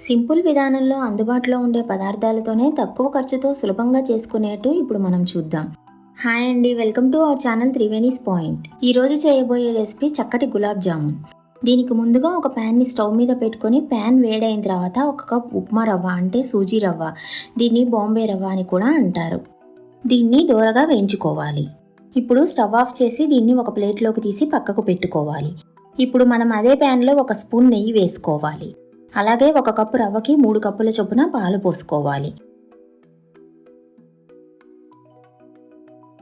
Simple విధానంలో అందుబాటులో ఉండే పదార్థాలతోనే తక్కువ ఖర్చుతో సులభంగా చేసుకునేట్టు ఇప్పుడు మనం చూద్దాం. హాయ్ అండి, welcome to our channel Triveni's point. ఈరోజు చేయబోయే రెసిపీ చక్కటి గులాబ్ జామున్. దీనికి ముందుగా ఒక ప్యాన్ని స్టవ్ మీద పెట్టుకొని ప్యాన్ వేడైన తర్వాత 1 కప్ ఉప్మా రవ్వ అంటే సూజీ రవ్వ, దీన్ని బాంబే రవ్వ అని కూడా అంటారు, దీన్ని దోరగా వేయించుకోవాలి. ఇప్పుడు స్టవ్ ఆఫ్ చేసి దీన్ని ఒక ప్లేట్లోకి తీసి పక్కకు పెట్టుకోవాలి. ఇప్పుడు మనం అదే ప్యాన్లో 1 స్పూన్ నెయ్యి వేసుకోవాలి. అలాగే 1 కప్పు రవ్వకి 3 కప్పుల చొప్పున పాలు పోసుకోవాలి.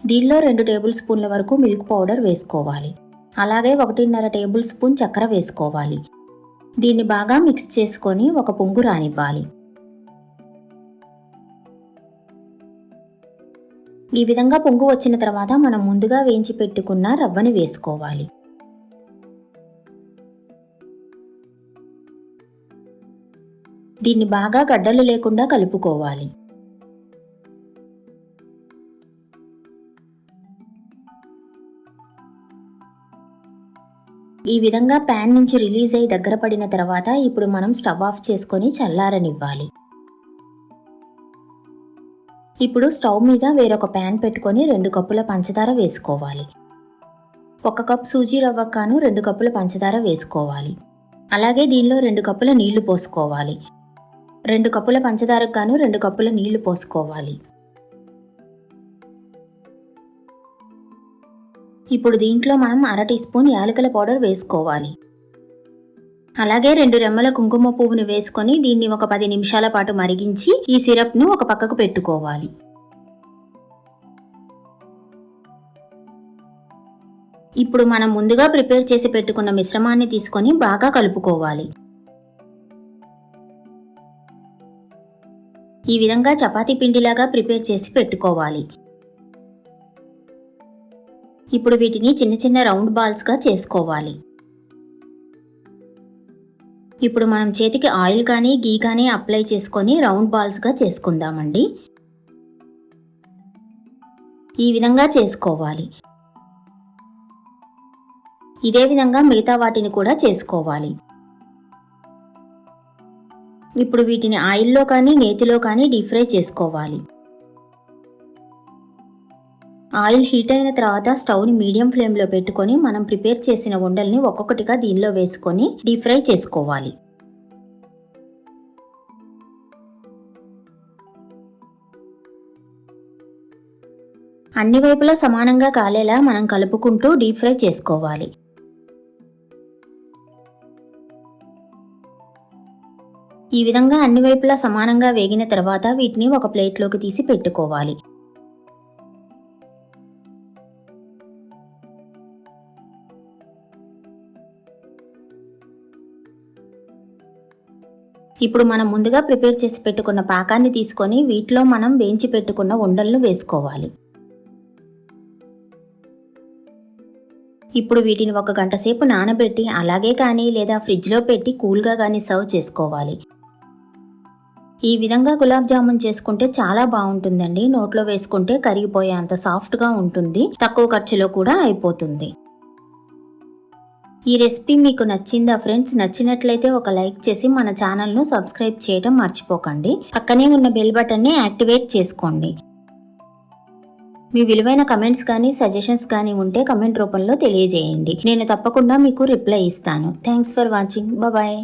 దీనిలో 2 టేబుల్ స్పూన్ల వరకు మిల్క్ పౌడర్ వేసుకోవాలి. అలాగే 1.5 టేబుల్ స్పూన్ చక్కెర వేసుకోవాలి. దీన్ని బాగా మిక్స్ చేసుకొని ఒక పొంగు రానివ్వాలి. ఈ విధంగా పొంగు వచ్చిన తర్వాత మనం ముందుగా వేయించి పెట్టుకున్న రవ్వని వేసుకోవాలి. దీన్ని బాగా గడ్డలు లేకుండా కలుపుకోవాలి. ఈ విధంగా ప్యాన్ నుంచి రిలీజ్ అయి దగ్గర పడిన తర్వాత ఇప్పుడు మనం స్టవ్ ఆఫ్ చేసుకొని చల్లారనివ్వాలి. ఇప్పుడు స్టవ్ మీద వేరొక ప్యాన్ పెట్టుకొని 2 కప్పుల పంచదార వేసుకోవాలి. 1 కప్ సూజీ రవ్వకు 2 కప్పుల పంచదార వేసుకోవాలి. అలాగే దీనిలో 2 కప్పుల నీళ్లు పోసుకోవాలి. 2 కప్పుల పంచదారకు 2 కప్పుల నీళ్లు పోసుకోవాలి. ఇప్పుడు దీంట్లో మనం 1/2 టీ స్పూన్ యాలకుల పౌడర్ వేసుకోవాలి. అలాగే 2 రెమ్మల కుంకుమ పువ్వుని వేసుకొని దీన్ని ఒక 10 నిమిషాల పాటు మరిగించి ఈ సిరప్ను ఒక పక్కకు పెట్టుకోవాలి. ఇప్పుడు మనం ముందుగా ప్రిపేర్ చేసి పెట్టుకున్న మిశ్రమాన్ని తీసుకొని బాగా కలుపుకోవాలి. ఈ విధంగా చపాతీ పిండిలాగా ప్రిపేర్ చేసి పెట్టుకోవాలి. ఇప్పుడు వీటిని చిన్న చిన్న రౌండ్ బాల్స్గా చేసుకోవాలి. ఇప్పుడు మనం చేతికి ఆయిల్ కానీ గీ కానీ అప్లై చేసుకొని రౌండ్ బాల్స్గా చేసుకుందామండి. ఈ విధంగా చేసుకోవాలి. ఇదే విధంగా మిగతా వాటిని కూడా చేసుకోవాలి. ఇప్పుడు వీటిని ఆయిల్లో కానీ నేతిలో కానీ డీప్ ఫ్రై చేసుకోవాలి. ఆయిల్ హీట్ అయిన తర్వాత స్టవ్ని మీడియం ఫ్లేమ్లో పెట్టుకొని మనం ప్రిపేర్ చేసిన ఉండల్ని ఒక్కొక్కటిగా దీనిలో వేసుకొని డీప్ ఫ్రై చేసుకోవాలి. అన్ని వైపులా సమానంగా కాలేలా మనం కలుపుకుంటూ డీప్ ఫ్రై చేసుకోవాలి. ఈ విధంగా అన్ని వైపులా సమానంగా వేగిన తర్వాత వీటిని ఒక ప్లేట్లోకి తీసి పెట్టుకోవాలి. ఇప్పుడు మనం ముందుగా ప్రిపేర్ చేసి పెట్టుకున్న పాకాన్ని తీసుకొని వీటిలో మనం వేయించి పెట్టుకున్న ఉండలను వేసుకోవాలి. ఇప్పుడు వీటిని 1 గంట సేపు నానబెట్టి అలాగే కానీ లేదా ఫ్రిడ్జ్లో పెట్టి కూల్గా కానీ సర్వ్ చేసుకోవాలి. ఈ విధంగా గులాబ్ జామున్ చేసుకుంటే చాలా బాగుంటుందండి. నోట్లో వేసుకుంటే కరిగిపోయే అంత సాఫ్ట్గా ఉంటుంది, తక్కువ ఖర్చులో కూడా అయిపోతుంది. ఈ రెసిపీ మీకు నచ్చిందా ఫ్రెండ్స్? నచ్చినట్లయితే ఒక లైక్ చేసి మన ఛానల్ను సబ్స్క్రైబ్ చేయడం మర్చిపోకండి. పక్కనే ఉన్న బెల్ బటన్ని యాక్టివేట్ చేసుకోండి. మీ విలువైన కమెంట్స్ కానీ సజెషన్స్ కానీ ఉంటే కమెంట్ రూపంలో తెలియజేయండి. నేను తప్పకుండా మీకు రిప్లై ఇస్తాను. Thanks for watching. బాయ్.